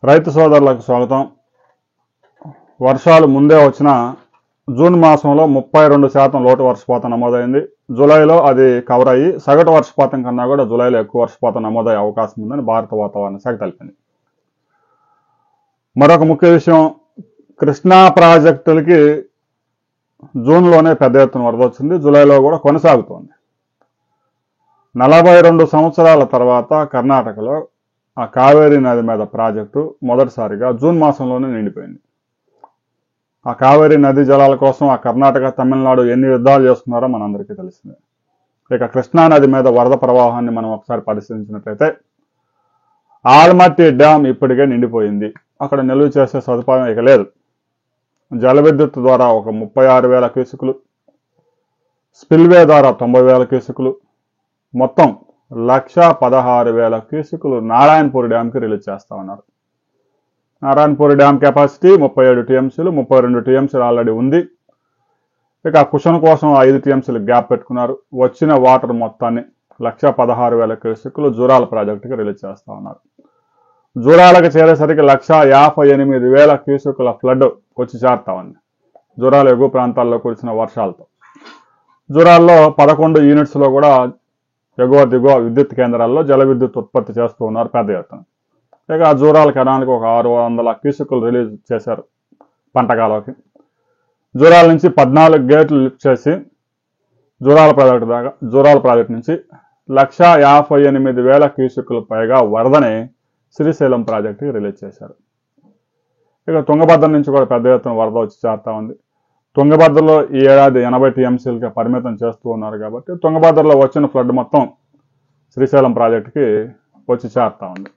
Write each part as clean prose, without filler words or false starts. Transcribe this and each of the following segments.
రైతు సోదరులకు స్వాగతం. వర్షాలు ముందే వచ్చిన జూన్ మాసంలో 32% లోటు వర్షపాతం నమోదైంది. జూలైలో అది కవర్ అయ్యి సగటు వర్షపాతం కన్నా కూడా జూలైలో ఎక్కువ వర్షపాతం నమోదయ్యే అవకాశం ఉందని భారత వాతావరణ శాఖ తెలిపింది. మరొక ముఖ్య విషయం, కృష్ణా ప్రాజెక్టులకి జూన్లోనే పెద్ద ఎత్తున వరద వచ్చింది. జూలైలో కూడా కొనసాగుతోంది. 42 సంవత్సరాల తర్వాత కర్ణాటకలో ఆ కావేరీ నది మీద ప్రాజెక్టు మొదటిసారిగా జూన్ మాసంలోనే నిండిపోయింది. ఆ కావేరీ నది జలాల కోసం ఆ కర్ణాటక, తమిళనాడు ఎన్ని యుద్ధాలు చేస్తున్నారో మనందరికీ తెలిసిందే. ఇక కృష్ణా నది మీద వరద ప్రవాహాన్ని మనం ఒకసారి పరిశీలించినట్లయితే ఆల్మట్టి డ్యామ్ ఇప్పటికే నిండిపోయింది. అక్కడ నిల్వ చేసే సదుపాయం ఇక లేదు. జల విద్యుత్ ద్వారా ఒక 36,000 క్యూసెక్కులు, స్పిల్వే ద్వారా 90,000 క్యూసెక్కులు, మొత్తం 116,000 క్యూసెక్కులు నారాయణపూర్ డ్యామ్కి రిలీజ్ చేస్తా ఉన్నారు. నారాయణపూర్ డ్యామ్ కెపాసిటీ 37 టీఎంసీలు, 32 టీఎంసీలు ఆల్రెడీ ఉంది. ఇక కుషన్ కోసం 5 టీఎంసీలు గ్యాప్ పెట్టుకున్నారు. వచ్చిన వాటర్ మొత్తాన్ని 116,000 క్యూసెక్కులు జూరాల ప్రాజెక్టుకి రిలీజ్ చేస్తా ఉన్నారు. జూరాలకు చేరేసరికి 158,000 క్యూసెక్కుల ఫ్లడ్ వచ్చి చేరుతా ఉంది. జూరాల ఎగువ ప్రాంతాల్లో కురిసిన వర్షాలతో జూరాల్లో 11 యూనిట్స్లో కూడా ఎగువ దిగువ విద్యుత్ కేంద్రాల్లో జల విద్యుత్ ఉత్పత్తి చేస్తూ ఉన్నారు పెద్ద ఎత్తున. ఇక జూరాల కెనాల్కి ఒక 600 క్యూసెక్కులు రిలీజ్ చేశారు పంటకాలకి. జూరాల నుంచి 14 గేట్లు లిఫ్ట్ చేసి జూరాల ప్రాజెక్టు నుంచి 158,000 క్యూసెక్కులు పైగా వరదని శ్రీశైలం ప్రాజెక్టుకి రిలీజ్ చేశారు. ఇక తుంగభద్ర నుంచి కూడా పెద్ద ఎత్తున వరద వచ్చి చేరుతా ఉంది. తుంగభద్రలో ఈ ఏడాది 80 టీఎంసీలకి పరిమితం చేస్తూ ఉన్నారు కాబట్టి తుంగభద్రలో వచ్చిన ఫ్లడ్ మొత్తం శ్రీశైలం ప్రాజెక్టుకి వచ్చి చేరుతా ఉంది.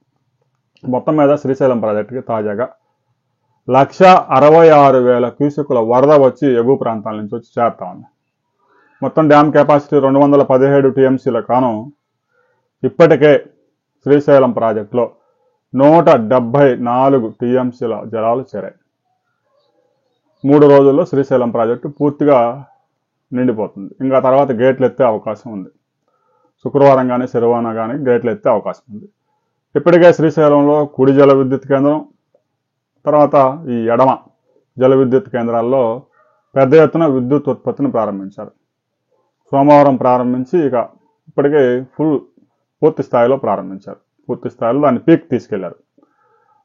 మొత్తం మీద శ్రీశైలం ప్రాజెక్టుకి తాజాగా 166,000 క్యూసెక్కుల వరద వచ్చి ఎగువ ప్రాంతాల నుంచి వచ్చి చేరుతా ఉంది. మొత్తం డ్యామ్ కెపాసిటీ 217 టీఎంసీల కాను ఇప్పటికే శ్రీశైలం ప్రాజెక్టులో 174 టీఎంసీల జలాలు చేరాయి. 3 రోజుల్లో శ్రీశైలం ప్రాజెక్టు పూర్తిగా నిండిపోతుంది. ఇంకా తర్వాత గేట్లు ఎత్తే అవకాశం ఉంది. శుక్రవారం కానీ శనివారం కానీ గేట్లు ఎత్తే అవకాశం ఉంది. ఇప్పటికే శ్రీశైలంలో కుడి జల విద్యుత్ కేంద్రం, తర్వాత ఈ ఎడమ జల విద్యుత్ కేంద్రాల్లో పెద్ద ఎత్తున విద్యుత్ ఉత్పత్తిని ప్రారంభించారు. సోమవారం ప్రారంభించి ఇక ఇప్పటికే పూర్తి స్థాయిలో ప్రారంభించారు. పూర్తి స్థాయిలో దాన్ని పీక్ తీసుకెళ్లారు.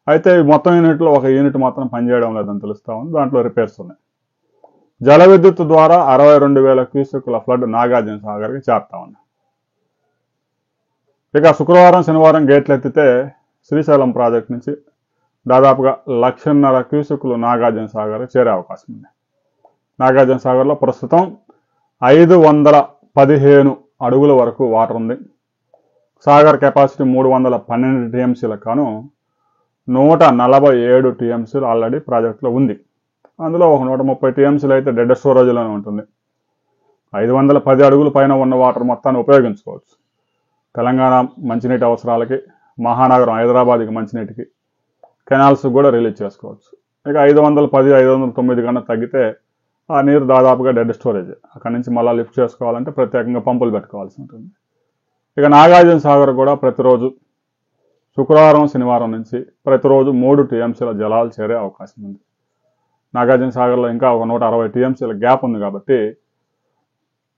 అయితే మొత్తం యూనిట్లో ఒక యూనిట్ మాత్రం పనిచేయడం లేదని తెలుస్తా ఉంది. దాంట్లో రిపేర్స్ ఉన్నాయి. జల విద్యుత్ ద్వారా 62,000 క్యూసెక్కుల ఫ్లడ్ నాగార్జున సాగర్కి చేరుతా ఉంది. ఇక శుక్రవారం శనివారం గేట్లు ఎత్తితే శ్రీశైలం ప్రాజెక్టు నుంచి దాదాపుగా 1,50,000 క్యూసెక్కులు నాగార్జున సాగర్ చేరే అవకాశం ఉంది. నాగార్జున సాగర్లో ప్రస్తుతం 515 అడుగుల వరకు వాటర్ ఉంది. సాగర్ కెపాసిటీ 312 టీఎంసీల కాను 147 టీఎంసీలు ఆల్రెడీ ప్రాజెక్టులో ఉంది. అందులో ఒక 130 టీఎంసీలు అయితే డెడ్ స్టోరేజ్లోనే ఉంటుంది. 510 అడుగుల పైన ఉన్న వాటర్ మొత్తాన్ని ఉపయోగించుకోవచ్చు. తెలంగాణ మంచినీటి అవసరాలకి, మహానగరం హైదరాబాద్కి మంచినీటికి, కెనాల్స్ కూడా రిలీజ్ చేసుకోవచ్చు. ఇక 510, 509 కన్నా తగ్గితే ఆ నీరు దాదాపుగా డెడ్ స్టోరేజ్. అక్కడి నుంచి మళ్ళీ లిఫ్ట్ చేసుకోవాలంటే ప్రత్యేకంగా పంపులు పెట్టుకోవాల్సి ఉంటుంది. ఇక నాగార్జున సాగర్ కూడా ప్రతిరోజు శుక్రవారం శనివారం నుంచి ప్రతిరోజు 3 టీఎంసీల జలాలు చేరే అవకాశం ఉంది. నాగార్జున సాగర్లో ఇంకా ఒక 160 టీఎంసీల గ్యాప్ ఉంది కాబట్టి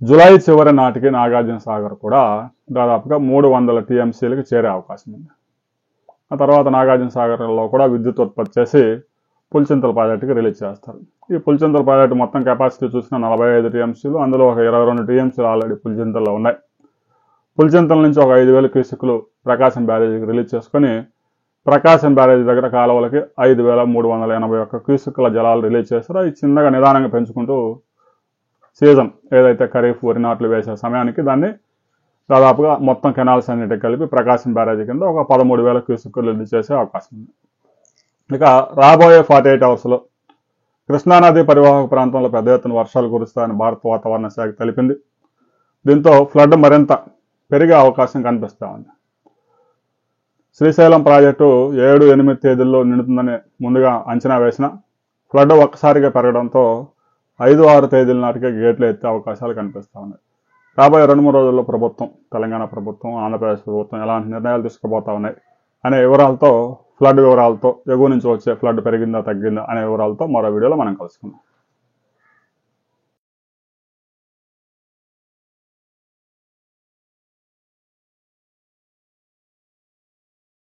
జూలై చివరి నాటికి నాగార్జున సాగర్ కూడా దాదాపుగా 300 టీఎంసీలకి చేరే అవకాశం ఉంది. ఆ తర్వాత నాగార్జున సాగర్లో కూడా విద్యుత్ ఉత్పత్తి చేసి పులిచింతల ప్రాజెక్టుకి రిలీజ్ చేస్తారు. ఈ పులిచింతల ప్రాజెక్టు మొత్తం కెపాసిటీ చూసిన 45 టీఎంసీలు, అందులో ఒక 22 టీఎంసీలు ఆల్రెడీ పులిచింతల్లో ఉన్నాయి. పులిచింతల నుంచి ఒక 5,000 క్యూసెక్కులు ప్రకాశం బ్యారేజీకి రిలీజ్ చేసుకుని ప్రకాశం బ్యారేజీ దగ్గర కాలువలకి 5,381 క్యూసెక్కుల జలాలు రిలీజ్ చేస్తారు. అవి చిన్నగా నిదానంగా పెంచుకుంటూ సీజన్ ఏదైతే ఖరీఫ్ వరి నాట్లు వేసే సమయానికి దాన్ని దాదాపుగా మొత్తం కెనాల్స్ అన్నిటికి కలిపి ప్రకాశం బ్యారేజీ కింద ఒక 13,000 క్యూసెక్కులు రిలీజ్ చేసే అవకాశం ఉంది. ఇక రాబోయే 48 అవర్స్లో కృష్ణానది పరివాహక ప్రాంతంలో పెద్ద ఎత్తున వర్షాలు కురుస్తాయని భారత వాతావరణ శాఖ తెలిపింది. దీంతో ఫ్లడ్ మరింత పెరిగే అవకాశం కనిపిస్తూ ఉంది. శ్రీశైలం ప్రాజెక్టు 7-8 తేదీల్లో నిండుతుందని ముందుగా అంచనా వేసిన ఫ్లడ్ ఒక్కసారిగా పెరగడంతో 5-6 తేదీల నాటికే గేట్లు ఎత్తే అవకాశాలు కనిపిస్తూ ఉన్నాయి. రాబోయే 2-3 రోజుల్లో ప్రభుత్వం, తెలంగాణ ప్రభుత్వం, ఆంధ్రప్రదేశ్ ప్రభుత్వం ఎలాంటి నిర్ణయాలు తీసుకోబోతా ఉన్నాయి అనే వివరాలతో ఫ్లడ్ వివరాలతో, ఎగువ నుంచి వచ్చే ఫ్లడ్ పెరిగిందా తగ్గిందా అనే వివరాలతో మరో వీడియోలో మనం కలుసుకుందాం.